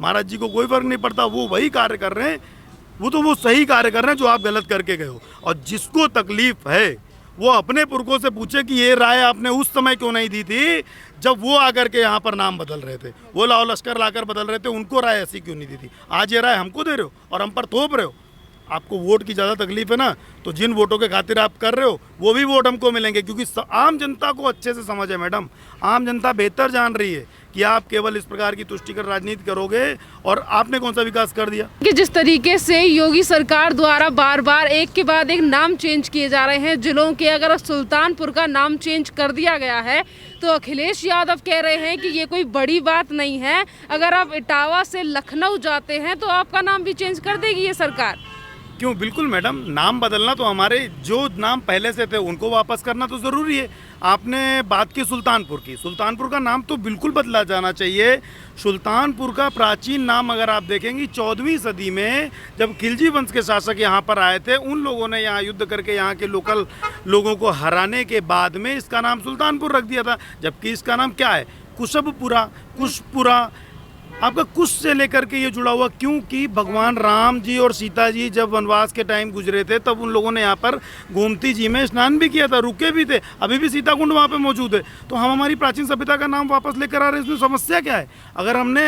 महाराज जी को कोई फर्क नहीं पड़ता, वो वही कार्य कर रहे हैं, वो सही कार्य कर रहे हैं जो आप गलत करके गए हो। और जिसको तकलीफ है वो अपने पुरखों से पूछे कि ये राय आपने उस समय क्यों नहीं दी थी जब वो आकर के यहाँ पर नाम बदल रहे थे, वो लाओ लश्कर लाकर बदल रहे थे, उनको राय ऐसी क्यों नहीं दी थी। आज ये राय हमको दे रहे हो और हम पर थोप रहे हो। आपको वोट की ज़्यादा तकलीफ है ना, तो जिन वोटों के खातिर आप कर रहे हो वो भी वोट हमको मिलेंगे, क्योंकि आम जनता को अच्छे से समझ है मैडम। आम जनता बेहतर जान रही है कि आप केवल इस प्रकार की तुष्टिकर राजनीति करोगे, और आपने कौन सा विकास कर दिया। कि जिस तरीके से योगी सरकार द्वारा बार बार एक के बाद एक नाम चेंज किए जा रहे हैं जिलों के, अगर सुल्तानपुर का नाम चेंज कर दिया गया है तो अखिलेश यादव कह रहे हैं कि ये कोई बड़ी बात नहीं है। अगर आप इटावा से लखनऊ जाते हैं तो आपका नाम भी चेंज कर देगी ये सरकार। क्यों, बिल्कुल मैडम, नाम बदलना तो हमारे जो नाम पहले से थे उनको वापस करना तो ज़रूरी है। आपने बात की सुल्तानपुर की, सुल्तानपुर का नाम तो बिल्कुल बदला जाना चाहिए। सुल्तानपुर का प्राचीन नाम अगर आप देखेंगी 14वीं सदी में जब खिलजी वंश के शासक यहाँ पर आए थे, उन लोगों ने यहाँ युद्ध करके यहाँ के लोकल लोगों को हराने के बाद में इसका नाम सुल्तानपुर रख दिया था, जबकि इसका नाम क्या है, कुशबपुरा, कुशपुरा। आपका कुश से लेकर के ये जुड़ा हुआ, क्योंकि भगवान राम जी और सीता जी जब वनवास के टाइम गुजरे थे तब उन लोगों ने यहाँ पर गोमती जी में स्नान भी किया था, रुके भी थे, अभी भी सीता कुंड वहाँ पे मौजूद है। तो हम हमारी प्राचीन सभ्यता का नाम वापस लेकर आ रहे हैं, इसमें समस्या क्या है। अगर हमने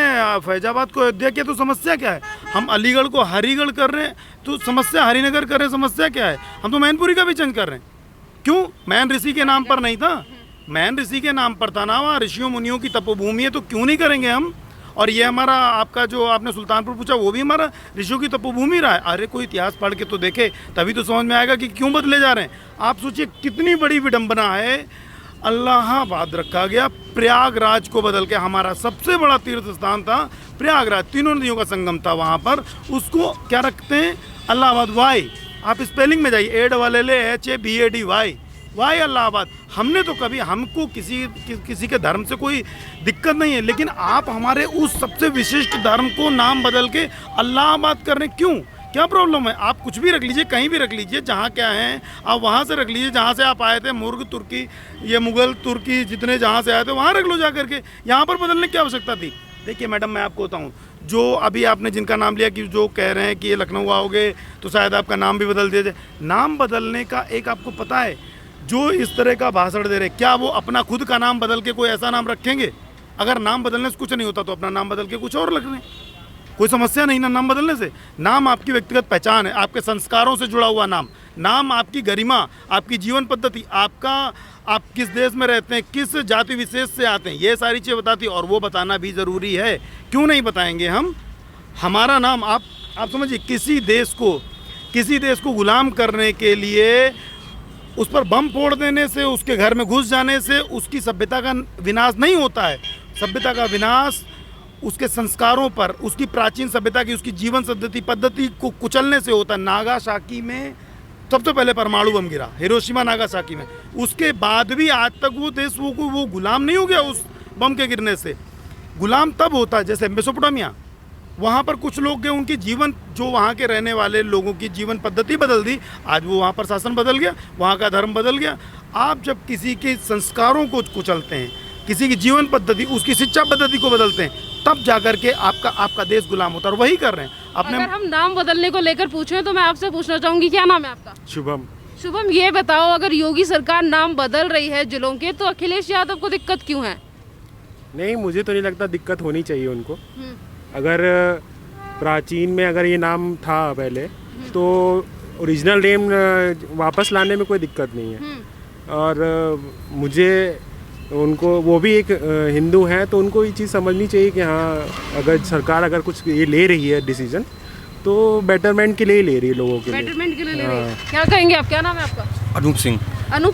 फैजाबाद को अयोध्या किया तो समस्या क्या है, हम अलीगढ़ को हरिगढ़ कर रहे हैं तो समस्या, हरिनगर कर रहे हैं, समस्या क्या है। हम तो मैनपुरी का भी चेंज कर रहे हैं, क्यों, मैन ऋषि के नाम पर नहीं था, मैन ऋषि के नाम पर था ना, वहाँ ऋषियों मुनियों की तपोभूमि है, तो क्यों नहीं करेंगे हम। और ये हमारा आपका जो आपने सुल्तानपुर पूछा वो भी हमारा ऋषियों की तपोभूमि रहा है। अरे कोई इतिहास पढ़ के तो देखे, तभी तो समझ में आएगा कि क्यों बदले जा रहे हैं। आप सोचिए कितनी बड़ी विडंबना है, इलाहाबाद रखा गया, प्रयागराज को बदल के, हमारा सबसे बड़ा तीर्थ स्थान था प्रयागराज, तीनों नदियों का संगम था वहाँ पर, उसको क्या रखते हैं, इलाहाबाद। वाई, आप स्पेलिंग में जाइए, एड वाले ले HABAD, वाई इलाहाबाद। हमने तो कभी, हमको किसी के धर्म से कोई दिक्कत नहीं है, लेकिन आप हमारे उस सबसे विशिष्ट धर्म को नाम बदल के इलाहाबाद कर रहे हैं, क्यों, क्या प्रॉब्लम है। आप कुछ भी रख लीजिए, कहीं भी रख लीजिए, जहाँ क्या है आप वहाँ से रख लीजिए, जहाँ से आप आए थे, मुर्ग तुर्की, ये मुगल तुर्की जितने जहाँ से आए थे वहाँ रख लो जा करके, यहाँ पर बदलने की आवश्यकता थी। देखिए मैडम, मैं आपको बताऊँ, जो अभी आपने जिनका नाम लिया कि जो कह रहे हैं कि ये लखनऊ आओगे तो शायद आपका नाम भी बदल दिया जाए, नाम बदलने का एक आपको पता है, जो इस तरह का भाषण दे रहे, क्या वो अपना खुद का नाम बदल के कोई ऐसा नाम रखेंगे। अगर नाम बदलने से कुछ नहीं होता तो अपना नाम बदल के कुछ और रख लें, कोई समस्या नहीं ना नाम बदलने से। नाम आपकी व्यक्तिगत पहचान है, आपके संस्कारों से जुड़ा हुआ नाम आपकी गरिमा, आपकी जीवन पद्धति, आप किस देश में रहते हैं, किस जाति विशेष से आते हैं, ये सारी चीज़ें बताती है, और वो बताना भी ज़रूरी है। क्यों नहीं बताएंगे हम। हमारा नाम आप समझिए, किसी देश को गुलाम करने के लिए उस पर बम फोड़ देने से, उसके घर में घुस जाने से उसकी सभ्यता का विनाश नहीं होता है। सभ्यता का विनाश उसके संस्कारों पर, उसकी प्राचीन सभ्यता की, उसकी जीवन पद्धति को कुचलने से होता है। नागासाकी में सबसे पहले परमाणु बम गिरा, हिरोशिमा नागासाकी में, उसके बाद भी आज तक वो देश वो गुलाम नहीं हो गया उस बम के गिरने से। गुलाम तब होता है, जैसे मेसोपोटामिया, वहाँ पर कुछ लोग गए, उनकी जीवन, जो वहाँ के रहने वाले लोगों की जीवन पद्धति बदल दी, आज वो वहाँ पर शासन बदल गया, वहाँ का धर्म बदल गया। आप जब किसी के संस्कारों को कुचलते हैं, किसी की जीवन पद्धति, उसकी शिक्षा पद्धति को बदलते हैं, तब जाकर के आपका देश गुलाम होता है, और वही कर रहे हैं। अगर हम नाम बदलने को लेकर पूछें तो मैं आपसे पूछना चाहूँगी, क्या नाम है आपका। शुभम, ये बताओ, अगर योगी सरकार नाम बदल रही है जिलों के, तो अखिलेश यादव को दिक्कत क्यों है। नहीं, मुझे तो नहीं लगता दिक्कत होनी चाहिए उनको। अगर प्राचीन में अगर ये नाम था पहले, तो ओरिजिनल नेम वापस लाने में कोई दिक्कत नहीं है। और मुझे उनको, वो भी एक हिंदू हैं, तो उनको ये चीज़ समझनी चाहिए कि हाँ, अगर सरकार कुछ ये ले रही है डिसीजन, तो बेटरमेंट के लिए ही ले रही है, लोगों के लिए, बेटरमेंट के लिए ले रही है। क्या कहेंगे आप, क्या नाम है आपका। अनूप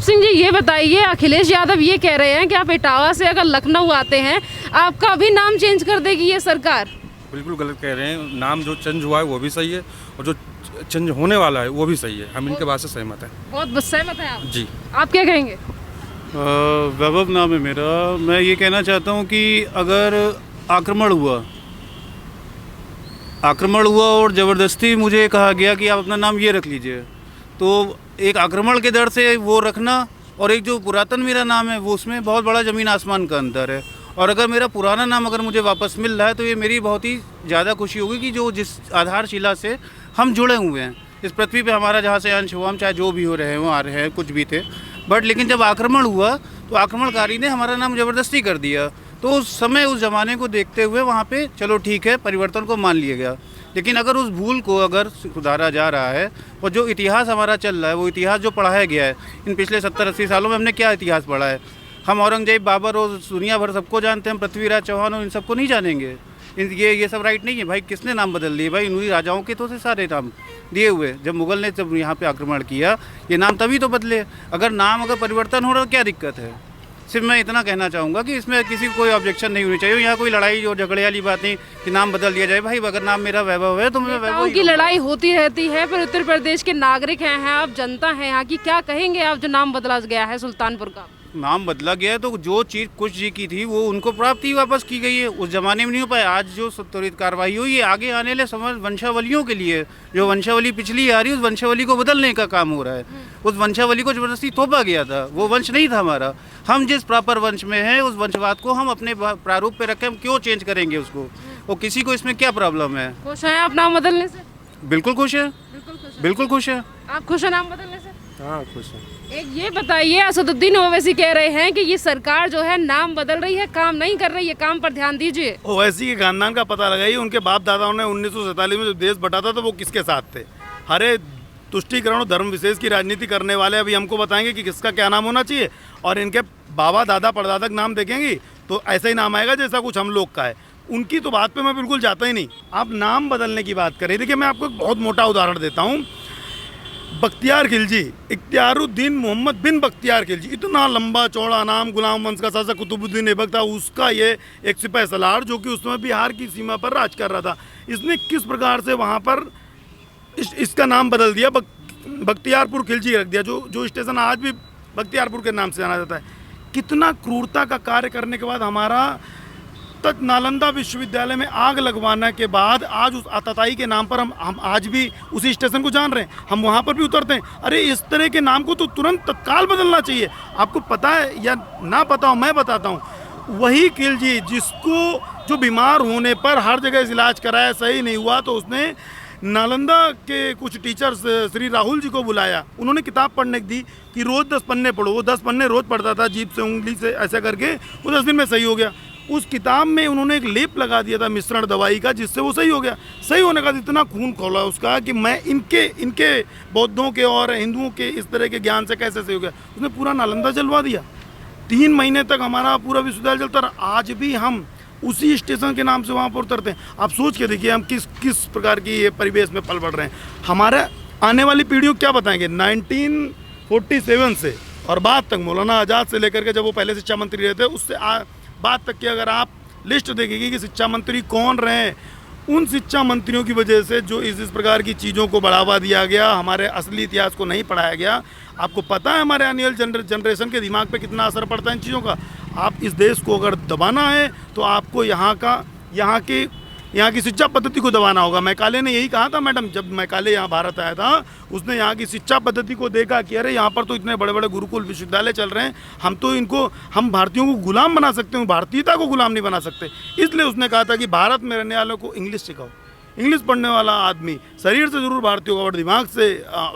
सिंह जी, ये बताइए, अखिलेश यादव ये कह रहे हैं कि आप इटावा से अगर लखनऊ आते हैं, आपका भी नाम चेंज कर देगी ये सरकार। बिल्कुल गलत कह रहे हैं। नाम जो चेंज हुआ है वो भी सही है, और जो चेंज होने वाला है वो भी सही है। हम इनके बात से सहमत हैं। बहुत सहमत हैं आप जी। आप क्या कहेंगे। वैभव नाम है मेरा। मैं ये कहना चाहता हूँ कि अगर आक्रमण हुआ और ज़बरदस्ती मुझे कहा गया कि आप अपना नाम ये रख लीजिए, तो एक आक्रमण के डर से वो रखना, और एक जो पुरातन मेरा नाम है वो, उसमें बहुत बड़ा ज़मीन आसमान का अंतर है। और अगर मेरा पुराना नाम अगर मुझे वापस मिल रहा है तो ये मेरी बहुत ही ज़्यादा खुशी होगी कि जो जिस आधारशिला से हम जुड़े हुए हैं इस पृथ्वी पे, हमारा जहाँ से अंश हुआ, हम चाहे जो भी हो रहे हो, आ रहे हैं, कुछ भी थे, बट लेकिन जब आक्रमण हुआ तो आक्रमणकारी ने हमारा नाम ज़बरदस्ती कर दिया। तो उस समय उस ज़माने को देखते हुए वहाँ पे चलो ठीक है, परिवर्तन को मान लिया गया। लेकिन अगर उस भूल को अगर सुधारा जा रहा है और जो इतिहास हमारा चल रहा है, वो इतिहास जो पढ़ाया गया है इन पिछले 70-80 सालों में, हमने क्या इतिहास पढ़ा है? हम औरंगजेब, बाबर और दुनिया भर सबको जानते हैं, पृथ्वीराज चौहान और इन सबको नहीं जानेंगे? ये सब राइट नहीं है भाई। किसने नाम बदल दिए भाई? इन्हीं राजाओं के तो से सारे नाम दिए हुए। जब मुगल ने जब यहाँ पे आक्रमण किया, ये नाम तभी तो बदले। अगर नाम अगर परिवर्तन हो रहा तो क्या दिक्कत है? सिर्फ मैं इतना कहना चाहूँगा कि इसमें किसी को कोई ऑब्जेक्शन नहीं होनी चाहिए। यहाँ कोई लड़ाई और झगड़े वाली बात नहीं कि नाम बदल दिया जाए। भाई अगर नाम मेरा वैभव है तो मैं वैभव नेताओं ही की रहूँगा। लड़ाई होती रहती है, पर उत्तर प्रदेश के नागरिक हैं आप, जनता हैं यहाँ की, क्या कहेंगे आप जो नाम बदला गया है सुल्तानपुर का? नाम बदला गया है तो जो चीज़ कुछ जी की थी वो उनको प्राप्त ही वापस की गई है। उस जमाने में नहीं हो पाया। आज जो त्वरित कार्रवाई हुई है आगे आने वाले समझ वंशावलियों के लिए, जो वंशावली पिछली आ रही है उस वंशावली को बदलने का काम हो रहा है। उस वंशावली को जबरदस्ती थोपा गया था, वो वंश नहीं था हमारा। हम जिस प्रॉपर वंश में हैं उस वंशवाद को हम अपने प्रारूप पे रखें, हम क्यों चेंज करेंगे उसको? और किसी को इसमें क्या प्रॉब्लम है? खुश हैं आप नाम बदलने से? बिल्कुल खुश है, बिल्कुल खुश है। आप खुश हैं नाम बदलने से? हाँ खुश है। एक ये बताइए, असदुद्दीन ओवैसी कह रहे हैं कि ये सरकार जो है नाम बदल रही है, काम नहीं कर रही है, काम पर ध्यान दीजिए। ओवैसी के खानदान का पता लगाइए। उनके बाप दादाओं ने 1947 में जब देश बटा था तो वो किसके साथ थे? हरे तुष्टीकरण और धर्म विशेष की राजनीति करने वाले अभी हमको बताएंगे कि किसका क्या नाम होना चाहिए, और इनके बाबा दादा परदादा का नाम देखेंगी तो ऐसा ही नाम आएगा जैसा कुछ हम लोग का है। उनकी तो बात पे मैं बिल्कुल जाता ही नहीं। आप नाम बदलने की बात करें, देखिए मैं आपको एक बहुत मोटा उदाहरण देता हूँ। बख्तियार खिलजी, इख्तियारुद्दीन मोहम्मद बिन बख्तियार खिलजी, इतना लंबा चौड़ा नाम, गुलाम वंश का शासक कुतुबुद्दीन ऐबक था, उसका ये एक सिपाही सलार जो कि उस समय बिहार की सीमा पर राज कर रहा था, इसने किस प्रकार से वहाँ पर इसका नाम बदल दिया, बख्तियारपुर खिलजी रख दिया, जो स्टेशन आज भी बख्तियारपुर के नाम से जाना जाता है। कितना क्रूरता का कार्य करने के बाद हमारा तक नालंदा विश्वविद्यालय में आग लगवाने के बाद आज उस आतताई के नाम पर हम आज भी उसी स्टेशन को जान रहे हैं, हम वहाँ पर भी उतरते हैं। अरे इस तरह के नाम को तो तुरंत तत्काल बदलना चाहिए। आपको पता है या ना पता हो, मैं बताता हूँ, वही खिलजी जिसको जो बीमार होने पर हर जगह इलाज कराया, सही नहीं हुआ तो उसने नालंदा के कुछ टीचर्स श्री राहुल जी को बुलाया, उन्होंने किताब पढ़ने की दी कि रोज़ 10 पन्ने पढ़ो। वो 10 पन्ने रोज़ पढ़ता था, जीभ से उंगली से ऐसा करके, वो 10 दिन में सही हो गया। उस किताब में उन्होंने एक लेप लगा दिया था मिश्रण दवाई का, जिससे वो सही हो गया। सही होने का इतना खून खोला उसका कि मैं इनके बौद्धों के और हिंदुओं के इस तरह के ज्ञान से कैसे सही हो गया। उसने पूरा नालंदा जलवा दिया। 3 महीने तक हमारा पूरा विश्वविद्यालय चलता रहा। आज भी हम उसी स्टेशन के नाम से वहाँ पर उतरते हैं। आप सोच के देखिए हम किस प्रकार की ये परिवेश में पल बढ़ रहे हैं। हमारे आने वाली पीढ़ियों को क्या बताएंगे? 1947 से और बाद तक, मौलाना आज़ाद से लेकर के जब वो पहले शिक्षा मंत्री रहे थे, उससे बाद तक की अगर आप लिस्ट देखेंगे कि शिक्षा मंत्री कौन रहे, उन शिक्षा मंत्रियों की वजह से जो इस प्रकार की चीज़ों को बढ़ावा दिया गया, हमारे असली इतिहास को नहीं पढ़ाया गया। आपको पता है हमारे आने वाली जनरेशन के दिमाग पे कितना असर पड़ता है इन चीज़ों का। आप इस देश को अगर दबाना है तो आपको यहाँ की शिक्षा पद्धति को दबाना होगा। मैकाले ने यही कहा था मैडम, जब मैकाले यहाँ भारत आया था, उसने यहाँ की शिक्षा पद्धति को देखा कि अरे यहाँ पर तो इतने बड़े बड़े गुरुकुल विश्वविद्यालय चल रहे हैं, हम भारतीयों को गुलाम बना सकते हैं, भारतीयता को गुलाम नहीं बना सकते। इसलिए उसने कहा था कि भारत में रहने वालों को इंग्लिश सिखाओ। इंग्लिश पढ़ने वाला आदमी शरीर से ज़रूर भारतीय होगा और दिमाग से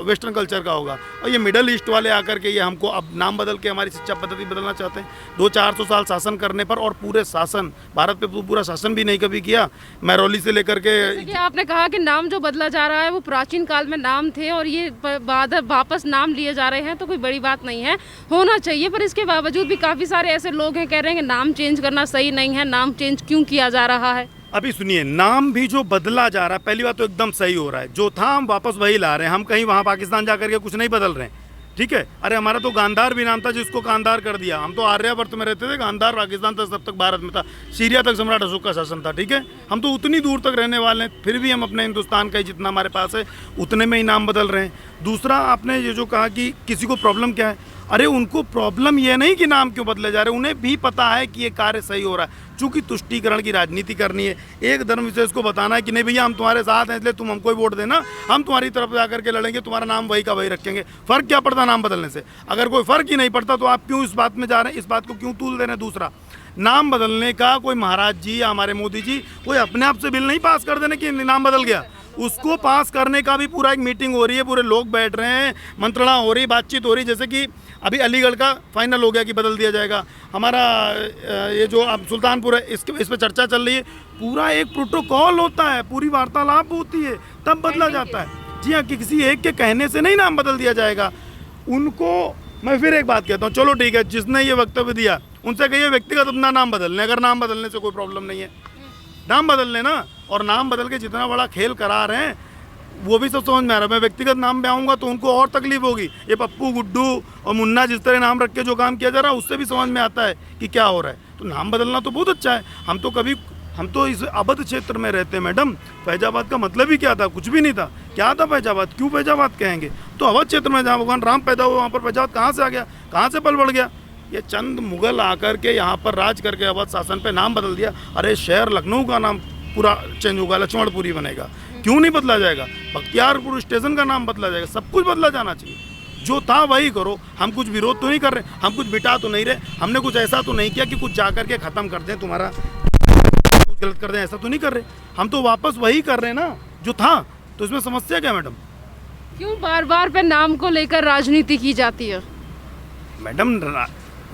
वेस्टर्न कल्चर का होगा। और ये मिडल ईस्ट वाले आकर के ये हमको अब नाम बदल के हमारी शिक्षा पद्धति बदलना चाहते हैं। 200-400 साल शासन करने पर, और पूरे शासन भारत पे पूरा शासन भी नहीं कभी किया, मैरौली से लेकर के। देखिए आपने कहा कि नाम जो बदला जा रहा है वो प्राचीन काल में नाम थे और ये बाद वापस नाम लिए जा रहे हैं, तो कोई बड़ी बात नहीं है, होना चाहिए। पर इसके बावजूद भी काफ़ी सारे ऐसे लोग हैं कह रहे हैं कि नाम चेंज करना सही नहीं है, नाम चेंज क्यों किया जा रहा है? अभी सुनिए, नाम भी जो बदला जा रहा है, पहली बात तो एकदम सही हो रहा है। जो था हम वापस वही ला रहे हैं। हम कहीं वहाँ पाकिस्तान जाकर के कुछ नहीं बदल रहे हैं, ठीक है। अरे हमारा तो गांधार भी नाम था जिसको कांधार कर दिया। हम तो आर्यावर्त में रहते थे, गांधार पाकिस्तान तक, तब तक भारत में था, सीरिया तक सम्राट अशोक का शासन था, ठीक है। हम तो उतनी दूर तक रहने वाले हैं, फिर भी हम अपने हिंदुस्तान का ही जितना हमारे पास है उतने में ही नाम बदल रहे हैं। दूसरा, आपने ये जो कहा कि किसी को प्रॉब्लम क्या है, अरे उनको प्रॉब्लम ये नहीं कि नाम क्यों बदले जा रहे, उन्हें भी पता है कि ये कार्य सही हो रहा है। चूँकि तुष्टीकरण की राजनीति करनी है, एक धर्म विशेष को बताना है कि नहीं भैया हम तुम्हारे साथ हैं, इसलिए तुम हमको ही वोट देना, हम तुम्हारी तरफ जाकर के लड़ेंगे, तुम्हारा नाम वही का वही रखेंगे। फ़र्क क्या पड़ता नाम बदलने से? अगर कोई फ़र्क ही नहीं पड़ता तो आप क्यों इस बात में जा रहे हैं, इस बात को क्यों तूल दे रहे हैं? दूसरा, नाम बदलने का कोई महाराज जी या हमारे मोदी जी कोई अपने आप से बिल नहीं पास कर देने कि नाम बदल गया, उसको पास करने का भी पूरा एक मीटिंग हो रही है, पूरे लोग बैठ रहे हैं, मंत्रणा हो रही, बातचीत हो रही। जैसे कि अभी अलीगढ़ का फाइनल हो गया कि बदल दिया जाएगा, हमारा ये जो अब सुल्तानपुर है इस पर चर्चा चल रही है। पूरा एक प्रोटोकॉल होता है, पूरी वार्तालाप होती है, तब बदला जाता है। जी हाँ, कि किसी एक के कहने से नहीं नाम बदल दिया जाएगा। उनको मैं फिर एक बात कहता हूँ, चलो ठीक है, जिसने ये वक्तव्य दिया उनसे कहिए व्यक्तिगत अपना नाम बदल लें, अगर नाम बदलने से कोई प्रॉब्लम नहीं है, नाम बदल लेना। और नाम बदल के जितना बड़ा खेल करा रहे हैं वो भी सब समझ में आ रहा है। मैं व्यक्तिगत नाम पे आऊँगा तो उनको और तकलीफ होगी। ये पप्पू, गुड्डू और मुन्ना जिस तरह नाम रख के जो काम किया जा रहा है उससे भी समझ में आता है कि क्या हो रहा है। तो नाम बदलना तो बहुत अच्छा है। हम तो इस अवध क्षेत्र में रहते हैं मैडम। फैजाबाद का मतलब ही क्या था? कुछ भी नहीं था। क्या था फैजाबाद? क्यों फैजाबाद कहेंगे? तो अवध क्षेत्र में जहाँ भगवान राम पैदा हुआ वहाँ पर फैजाबाद कहाँ से आ गया? कहाँ से पल बढ़ गया? ये चंद मुगल आकर के यहाँ पर राज करके अवध शासन पे नाम बदल दिया। अरे शहर लखनऊ का नाम पूरा चेंज होगा, लक्ष्मणपुरी बनेगा। क्यों नहीं बदला जाएगा? बख्तियारपुर स्टेशन का नाम बदला जाएगा। सब कुछ बदला जाना चाहिए। जो था वही करो। हम कुछ विरोध तो नहीं कर रहे, हम कुछ मिटा तो नहीं रहे, हमने कुछ ऐसा तो नहीं किया कि कुछ जा करके ख़त्म कर दें, तुम्हारा कुछ गलत कर दें, ऐसा तो नहीं कर रहे। हम तो वापस वही कर रहे हैं ना जो था। तो इसमें समस्या क्या मैडम? क्यों बार बार पे नाम को लेकर राजनीति की जाती है? मैडम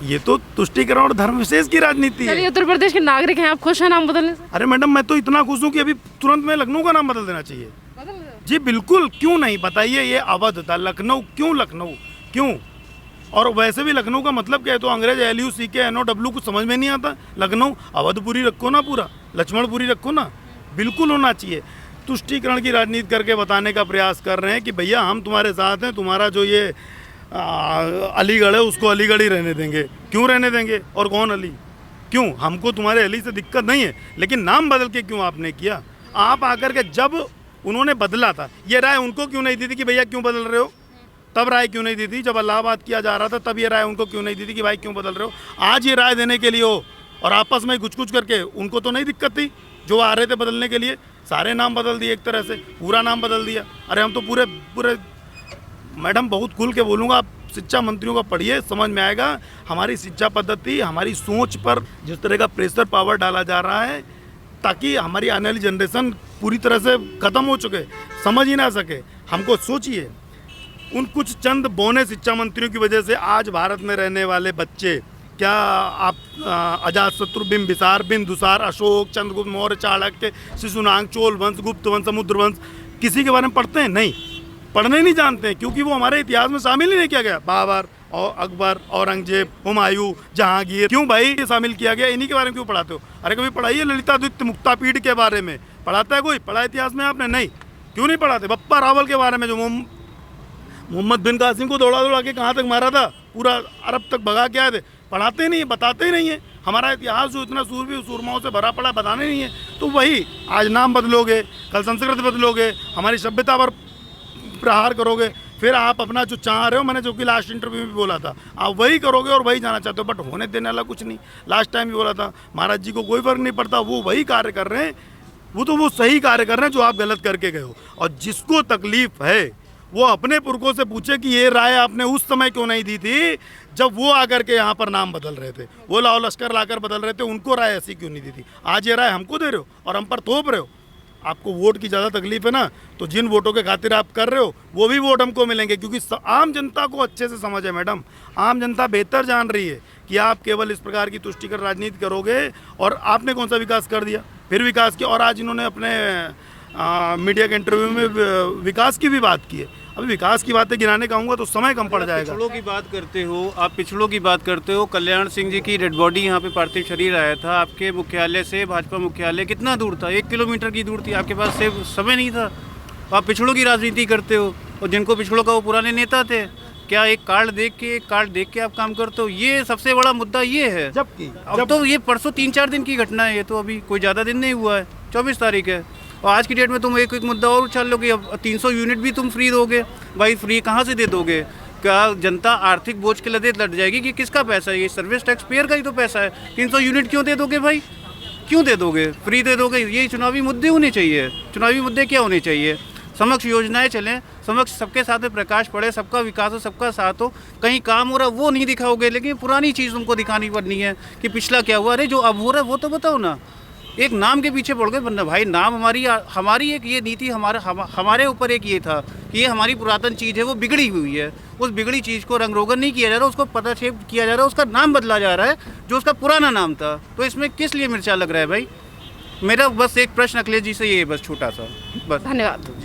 ये तो तुष्टीकरण और धर्म विशेष की राजनीति है। चलिए, उत्तर प्रदेश के नागरिक हैं, आप खुश हैं नाम बदलने से? अरे मैडम, मैं तो इतना खुश हूँ कि अभी तुरंत में लखनऊ का नाम बदल देना चाहिए। जी बिल्कुल, क्यों नहीं? बताइए, ये अवध था, लखनऊ क्यों? लखनऊ क्यों? और वैसे भी लखनऊ का मतलब क्या है? तो अंग्रेज LUCK कुछ समझ में नहीं आता। लखनऊ अवधपुरी रखो ना, पूरा लक्ष्मणपुरी रखो ना, बिल्कुल होना चाहिए। तुष्टीकरण की राजनीति करके बताने का प्रयास कर रहे हैं कि भैया हम तुम्हारे साथ हैं, तुम्हारा जो ये अलीगढ़ है उसको अलीगढ़ ही रहने देंगे। क्यों रहने देंगे? और कौन अली? क्यों? हमको तुम्हारे अली से दिक्कत नहीं है, लेकिन नाम बदल के क्यों आपने किया? आप आकर के जब उन्होंने बदला था, ये राय उनको क्यों नहीं दी थी कि भैया क्यों बदल रहे हो? तब राय क्यों नहीं दी थी जब इलाहाबाद किया जा रहा था? तब ये राय उनको क्यों नहीं दी थी कि भाई क्यों बदल रहे हो? आज ये राय देने के लिए हो और आपस में कुछ करके उनको तो नहीं दिक्कत थी जो आ रहे थे बदलने के लिए। सारे नाम बदल दिए, एक तरह से पूरा नाम बदल दिया। अरे हम तो पूरे मैडम बहुत खुल के बोलूँगा, आप शिक्षा मंत्रियों का पढ़िए, समझ में आएगा। हमारी शिक्षा पद्धति, हमारी सोच पर जिस तरह का प्रेशर पावर डाला जा रहा है ताकि हमारी आने वाली जनरेशन पूरी तरह से ख़त्म हो चुके, समझ ही ना सके। हमको सोचिए, उन कुछ चंद बौने शिक्षा मंत्रियों की वजह से आज भारत में रहने वाले बच्चे, क्या आप अजातशत्रु, बिंबिसार, बिंदुसार, अशोक, चंद्रगुप्त मौर्य, चाणक्य, शिशुनाग, चोल वंश, गुप्त वंश, समुद्र वंश, किसी के बारे में पढ़ते हैं? नहीं, पढ़ने नहीं जानते हैं, क्योंकि वो हमारे इतिहास में शामिल ही नहीं किया गया। बाबर और अकबर, औरंगजेब, हुमायूं, जहांगीर, क्यों भाई ये शामिल किया गया? इन्हीं के बारे में क्यों पढ़ाते हो? अरे कभी पढ़ाइए ललितादित्य मुक्तापीठ के बारे में, पढ़ाता है कोई? पढ़ा इतिहास में आपने? नहीं। क्यों नहीं पढ़ाते? बप्पा रावल के बारे में, जो मोहम्मद बिन कासिम को दौड़ा के कहाँ तक मारा था, पूरा अरब तक भगा के आए थे, पढ़ाते नहीं है, बताते ही नहीं है। हमारा इतिहास जो इतना सूरमाओं से भरा पड़ा, बताने नहीं है। तो वही आज नाम बदलोगे, कल संस्कृत बदलोगे, हमारी सभ्यता पर प्रहार करोगे, फिर आप अपना जो चाह रहे हो, मैंने जो कि लास्ट इंटरव्यू में भी बोला था, आप वही करोगे और वही जाना चाहते हो। बट होने देने वाला कुछ नहीं। लास्ट टाइम भी बोला था, महाराज जी को कोई फर्क नहीं पड़ता, वो वही कार्य कर रहे हैं, वो सही कार्य कर रहे हैं जो आप गलत करके गए हो। और जिसको तकलीफ है वो अपने पुरखों से पूछे कि ये राय आपने उस समय क्यों नहीं दी थी जब वो आकर के यहाँ पर नाम बदल रहे थे, वो लाओ लश्कर लाकर बदल रहे थे, उनको राय ऐसी क्यों नहीं दी थी? आज ये राय हमको दे रहे हो और हम पर थोप रहे हो। आपको वोट की ज़्यादा तकलीफ है ना, तो जिन वोटों के खातिर आप कर रहे हो वो भी वोट हमको मिलेंगे, क्योंकि आम जनता को अच्छे से समझ है मैडम। आम जनता बेहतर जान रही है कि आप केवल इस प्रकार की तुष्टिकर राजनीति करोगे। और आपने कौन सा विकास कर दिया? फिर विकास किया। और आज इन्होंने अपने मीडिया के इंटरव्यू में विकास की भी बात की है। अभी विकास की बातें गिनाने का आऊँगा तो समय कम पड़ जाएगा। पिछड़ों की बात करते हो आप, पिछड़ों की बात करते हो। कल्याण सिंह जी की डेड बॉडी यहाँ पे पार्थिव शरीर आया था, आपके मुख्यालय से भाजपा मुख्यालय कितना दूर था? 1 किलोमीटर की दूर थी। आपके पास से समय नहीं था, आप पिछड़ों की राजनीति करते हो। और जिनको पिछड़ों का वो पुराने नेता थे, क्या एक कार्ड देख के आप काम करते हो? ये सबसे बड़ा मुद्दा ये है। अब तो ये परसों 3-4 दिन की घटना है, ये तो अभी कोई ज़्यादा दिन नहीं हुआ है, 24 तारीख है। और आज की डेट में तुम एक मुद्दा और उछाल लोगे, अब 300 यूनिट भी तुम फ्री दोगे। भाई फ्री कहाँ से दे दोगे? क्या जनता आर्थिक बोझ के लदे लट जाएगी कि किसका पैसा है? ये सर्विस टैक्स पेयर का ही तो पैसा है। 300 यूनिट क्यों दे दोगे भाई? क्यों दे दोगे? फ्री दे दोगे? ये चुनावी मुद्दे होने चाहिए। चुनावी मुद्दे क्या होने चाहिए? समक्ष योजनाएं चलें, समक्ष सबके साथ में प्रकाश पड़े, सबका विकास हो, सबका साथ हो। कहीं काम हो रहा है वो नहीं दिखाओगे, लेकिन पुरानी चीज़ उनको दिखानी पड़नी है कि पिछला क्या हुआ। अरे जो अब हो रहा है वो तो बताओ ना। एक नाम के पीछे पड़ गए वरना भाई नाम हमारी एक ये नीति हमारे ऊपर एक ये था कि ये हमारी पुरातन चीज़ है, वो बिगड़ी हुई है। उस बिगड़ी चीज़ को रंग रोगन नहीं किया जा रहा, उसको पदक्षेप किया जा रहा है, उसका नाम बदला जा रहा है जो उसका पुराना नाम था। तो इसमें किस लिए मिर्चा लग रहा है भाई? मेरा बस एक प्रश्न अखिलेश जी से ये है, बस छोटा सा, बस। धन्यवाद। जी।